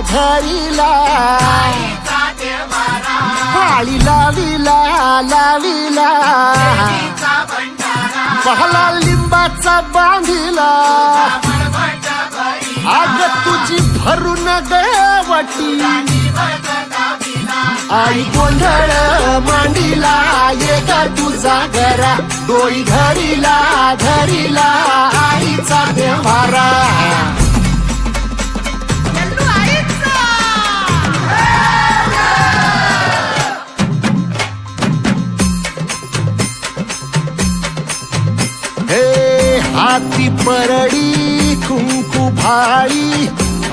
धरिला आळी लाविला लाविला पहला लिंबाचा बांधिला आग तुझी भरून गवटी आई गोंधळ मांडीला एक तुझा घरा डोई धरिला धरिला आईचा देवारा हाती परडी कुंकू भाळी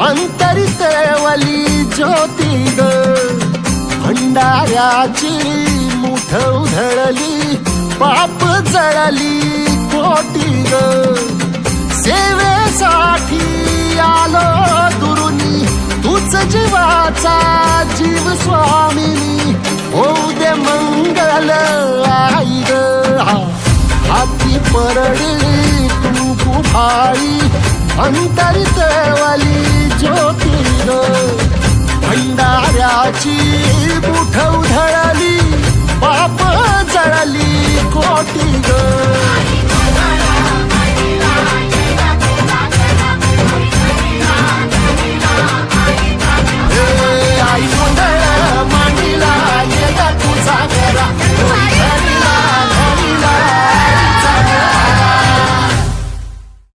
अंतरित वली ज्योती ग भंडाऱ्याची मुठ उधळली पाप जळली कोटी ग सेवेसाठी आलो दुरुनी तूच जीवाचा जीव स्वामिनी होऊ दे मंगल आई ग हाती परडी कुंकू भाळी अंतरित वली ज्योती ग भंडाऱ्याची मुठ उधळली पाप जळली कोटी ग